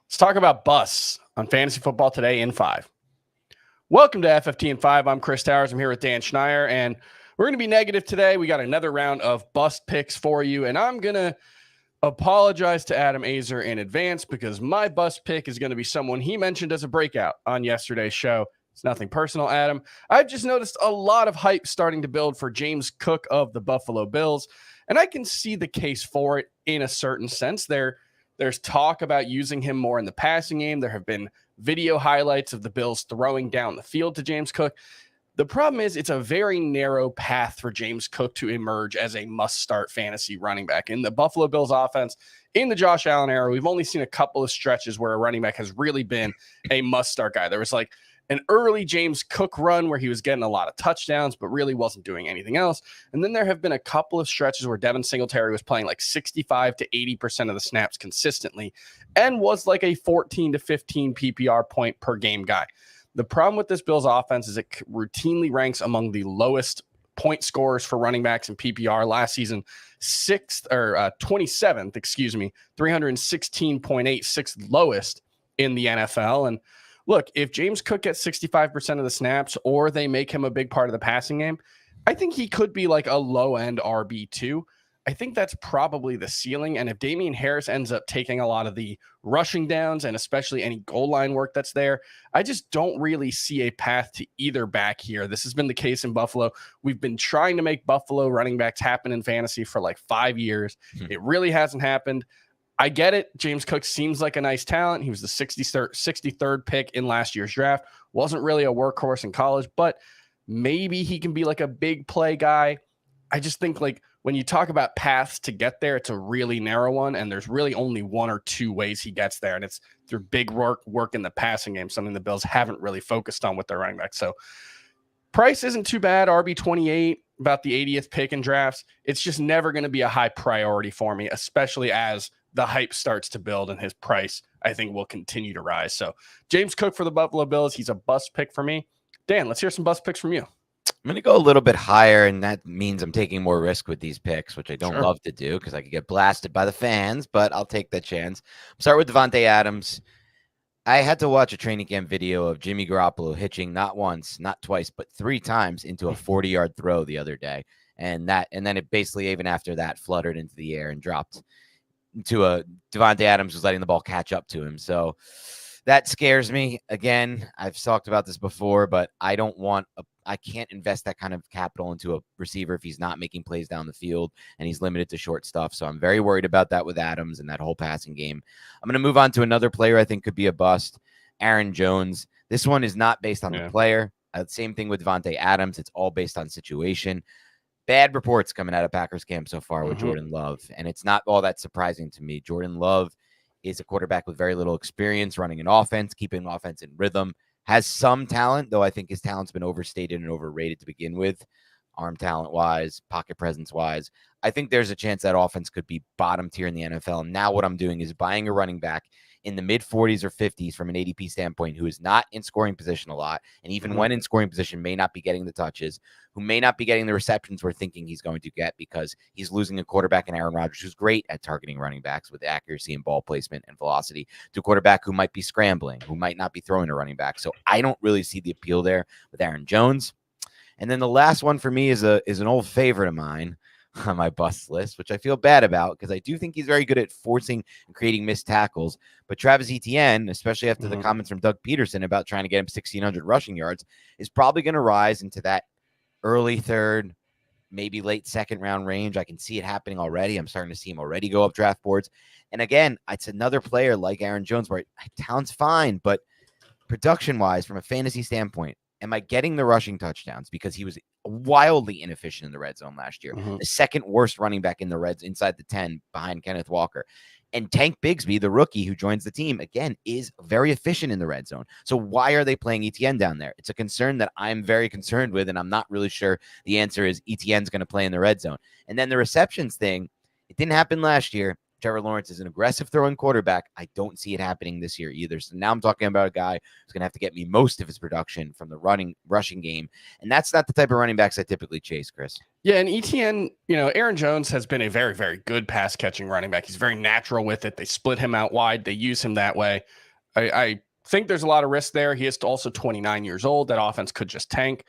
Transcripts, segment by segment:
Let's talk about busts on Fantasy Football Today in 5. Welcome to FFT in 5. I'm Chris Towers. I'm here with Dan Schneier, and we're going to be negative today. We got another round of bust picks for you, and I'm going to apologize to Adam Azer in advance because my bust pick is going to be someone he mentioned as a breakout on yesterday's show. It's nothing personal, Adam. I've just noticed a lot of hype starting to build for James Cook of the Buffalo Bills, and I can see the case for it in a certain sense. There's talk about using him more in the passing game. There have been video highlights of the Bills throwing down the field to James Cook. The problem is it's a very narrow path for James Cook to emerge as a must-start fantasy running back. In the Buffalo Bills offense, in the Josh Allen era, we've only seen a couple of stretches where a running back has really been a must-start guy. There was like an early James Cook run where he was getting a lot of touchdowns, but really wasn't doing anything else. And then there have been a couple of stretches where Devin Singletary was playing like 65 to 80% of the snaps consistently and was like a 14 to 15 PPR point per game guy. The problem with this Bills offense is it routinely ranks among the lowest point scorers for running backs in PPR last season, 27th, 316.8, sixth lowest in the NFL. And look, if James Cook gets 65% of the snaps or they make him a big part of the passing game, I think he could be like a low-end RB2. I think that's probably the ceiling. And if Damian Harris ends up taking a lot of the rushing downs and especially any goal line work that's there, I just don't really see a path to either back here. This has been the case in Buffalo. We've been trying to make Buffalo running backs happen in fantasy for like 5 years. It really hasn't happened. I get it. James Cook seems like a nice talent. He was the 63rd pick in last year's draft. Wasn't really a workhorse in college, but maybe he can be like a big play guy. I just think like when you talk about paths to get there, it's a really narrow one, and there's really only one or two ways he gets there, and it's through big work in the passing game, something the Bills haven't really focused on with their running back. So price isn't too bad, RB28, about the 80th pick in drafts. It's just never going to be a high priority for me, especially as the hype starts to build and his price, I think, will continue to rise. So James Cook for the Buffalo Bills, he's a bust pick for me. Dan, let's hear some bust picks from you. I'm going to go a little bit higher, and that means I'm taking more risk with these picks, which I don't love to do because I could get blasted by the fans, but I'll take that chance. Start with Davante Adams. I had to watch a training camp video of Jimmy Garoppolo hitching not once, not twice, but 3 times into a 40-yard throw the other day. And then it basically, even after that, fluttered into the air and dropped to a Davante Adams was letting the ball catch up to him. So that scares me. Again, I've talked about this before, but I can't invest that kind of capital into a receiver if he's not making plays down the field and he's limited to short stuff. So I'm very worried about that with Adams and that whole passing game. I'm going to move on to another player I think could be a bust, Aaron Jones. This one is not based on the player. Same thing with Davante Adams. It's all based on situation. Bad reports coming out of Packers camp so far with Jordan Love, and it's not all that surprising to me. Jordan Love is a quarterback with very little experience running an offense, keeping an offense in rhythm, has some talent, though I think his talent's been overstated and overrated to begin with, arm talent-wise, pocket presence-wise. I think there's a chance that offense could be bottom tier in the NFL. Now what I'm doing is buying a running back in the mid-40s or 50s from an ADP standpoint who is not in scoring position a lot, and even when in scoring position may not be getting the touches, who may not be getting the receptions we're thinking he's going to get because he's losing a quarterback in Aaron Rodgers who's great at targeting running backs with accuracy and ball placement and velocity to a quarterback who might be scrambling, who might not be throwing a running back. So I don't really see the appeal there with Aaron Jones. And then the last one for me is an old favorite of mine on my bust list, which I feel bad about because I do think he's very good at forcing and creating missed tackles. But Travis Etienne, especially after the comments from Doug Peterson about trying to get him 1,600 rushing yards, is probably going to rise into that early third, maybe late second round range. I can see it happening already. I'm starting to see him already go up draft boards. And again, it's another player like Aaron Jones where talent's fine, but production-wise, from a fantasy standpoint, am I getting the rushing touchdowns? Because he was wildly inefficient in the red zone last year. The second worst running back in the Reds inside the 10 behind Kenneth Walker. And Tank Bigsby, the rookie who joins the team, again, is very efficient in the red zone. So why are they playing Etienne down there? It's a concern that I'm very concerned with, and I'm not really sure the answer is Etienne's going to play in the red zone. And then the receptions thing, it didn't happen last year. Trevor Lawrence is an aggressive throwing quarterback. I don't see it happening this year either. So now I'm talking about a guy who's going to have to get me most of his production from the rushing game. And that's not the type of running backs I typically chase, Chris. Yeah, and ETN, Aaron Jones has been a very, very good pass catching running back. He's very natural with it. They split him out wide. They use him that way. I think there's a lot of risk there. He is also 29 years old. That offense could just tank.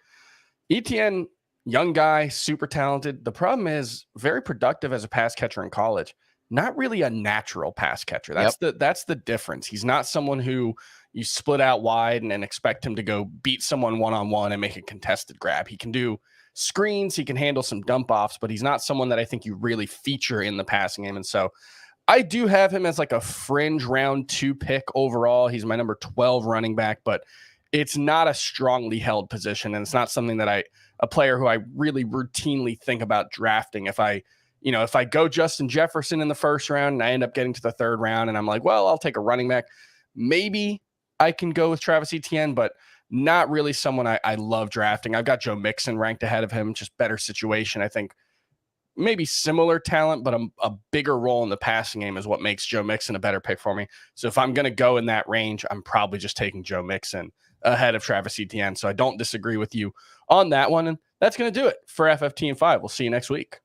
ETN, young guy, super talented. The problem is very productive as a pass catcher in college. Not really a natural pass catcher. That's the difference. He's not someone who you split out wide and expect him to go beat someone one-on-one and make a contested grab. He can do screens. He can handle some dump offs, but he's not someone that I think you really feature in the passing game. And so I do have him as like a fringe round 2 pick overall. He's my number 12 running back, but it's not a strongly held position. And it's not something that a player who I really routinely think about drafting. If I go Justin Jefferson in the first round and I end up getting to the 3rd round and I'm like, well, I'll take a running back. Maybe I can go with Travis Etienne, but not really someone I love drafting. I've got Joe Mixon ranked ahead of him, just better situation. I think maybe similar talent, but a bigger role in the passing game is what makes Joe Mixon a better pick for me. So if I'm going to go in that range, I'm probably just taking Joe Mixon ahead of Travis Etienne. So I don't disagree with you on that one. And that's going to do it for FFT and 5. We'll see you next week.